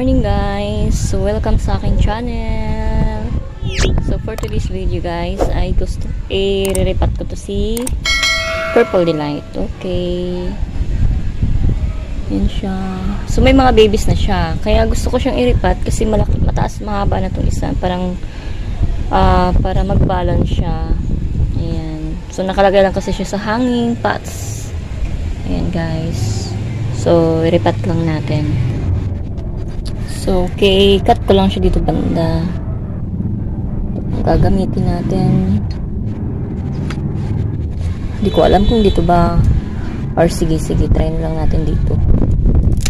morning guys! So welcome sa aking channel. So for today's video guys ay gusto i-repat ko to si Purple Delight. Okay. Yan siya. So may mga babies na siya. Kaya gusto ko siyang i-repat kasi malaki, mataas, mahaba na itong isa. Parang para mag-balance siya. Ayan. So nakalagay lang kasi siya sa hanging pots. Ayan guys. So i-repat lang natin. So, okay, cut ko lang siya dito banda. Gagamitin natin. Hindi ko alam kung dito ba. Or sige, try na lang natin dito.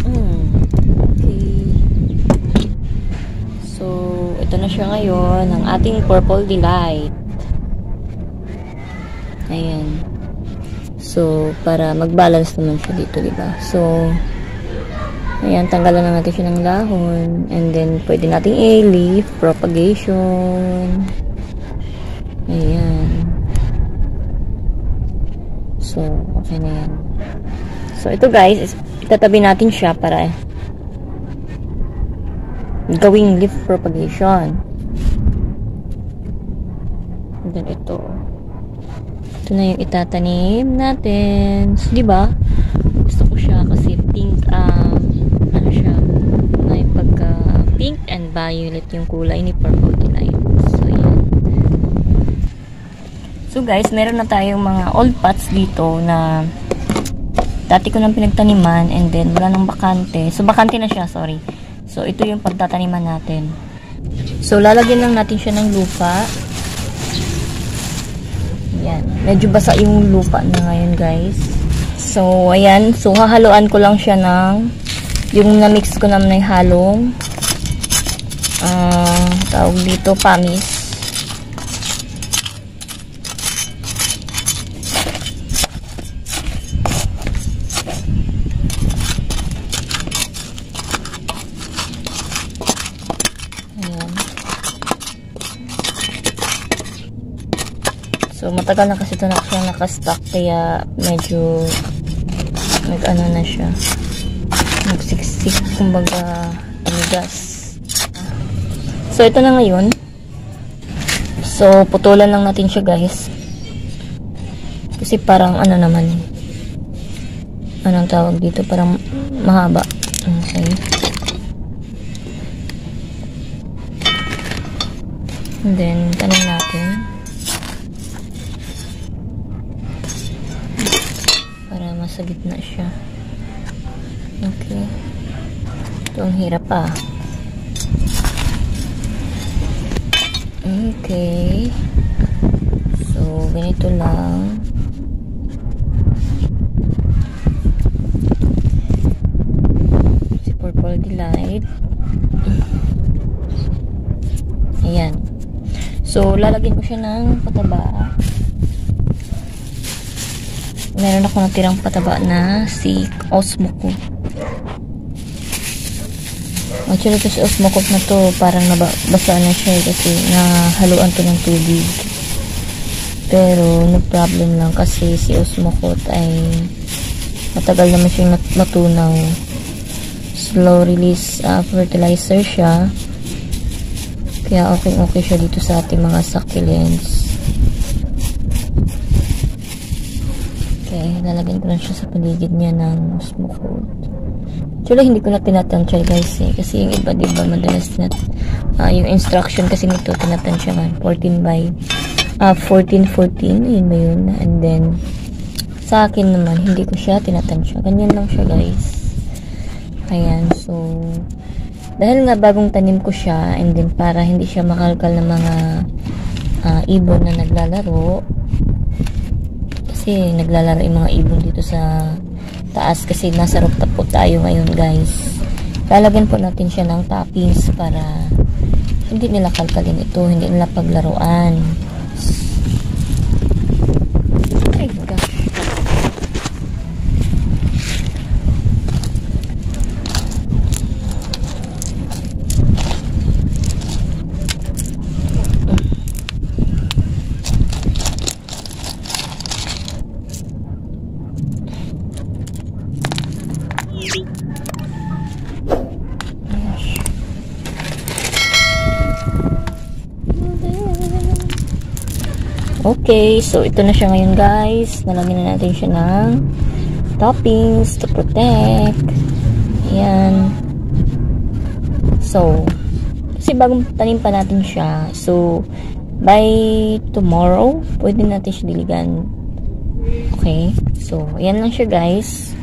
Okay. So, ito na siya ngayon, ang ating Purple Delight. Ayan. So, para mag-balance naman siya dito, diba? So, ayan, tanggalan na natin siya ng lahon. And then, pwede nating i-leaf, propagation. Ayan. So, okay na yan. So, ito guys, itatabi natin siya para gawing leaf propagation. And then, ito. Ito na yung itatanim natin. So, diba? Gusto ko siya kasi pink, ano siya, may pagka pink and violet yung kulay ni Purple Delight. So, yan. So, guys, meron na tayong mga old pots dito na dati ko nang pinagtaniman and then wala nang bakante. So, bakante na siya, sorry. So, ito yung pagtataniman natin. So, lalagyan lang natin siya ng lupa. Yan. Medyo basa yung lupa na ngayon, guys. So, ayan. So, hahaluan ko lang siya ng yung na-mix ko naman ng halong tawag dito, pamis. Ayan. So, matagal na kasi ito na siya nakastock kaya medyo nag-ano na siya. Nagsiksik, kumbaga amigas. So, ito na ngayon. So, putulan lang natin siya guys. Kasi parang ano naman. Anong tawag dito? Parang mahaba. Okay. And then, tanim natin. Para masa gitna siya. Okay. Ito ang hirap pa. Okay. So, ganito lang. Si Purple Delight. Ayan. So, lalagyan ko siya ng pataba. Meron ako natirang pataba na si Osmoco. Actually, ito si Osmoco na to, parang nabasa na siya kasi nahaluan to ng tubig. Pero, no problem lang kasi si Osmoco ay matagal naman siyang natunaw. Slow release fertilizer siya. Kaya okay siya dito sa ating mga succulents. Okay, lalagyan ko lang siya sa paligid niya ng Osmoco. Actually, hindi ko na tinatansya guys kasi yung iba diba madalas yung instruction kasi nito tinatansya nga 14 by 14 yun ba yun, and then sa akin naman hindi ko siya tinatansya, ganyan lang siya guys. Ayan, so dahil nga bagong tanim ko siya and then para hindi siya makalkal ng mga ibon na naglalaro kasi naglalaro yung mga ibon dito sa taas kasi nasa rooftop po tayo ngayon guys. Lalagyan po natin siya ng toppings para hindi nila kalkalin ito, hindi nila paglaruan. Ay gosh. Gosh. Okay, so ito na siya ngayon guys. Nalagyan na natin siya ng toppings to protect. Ayan. So, kasi bagong tanim pa natin siya. So, by tomorrow, pwede natin siya diligan. Okay. So, ayan lang siya guys.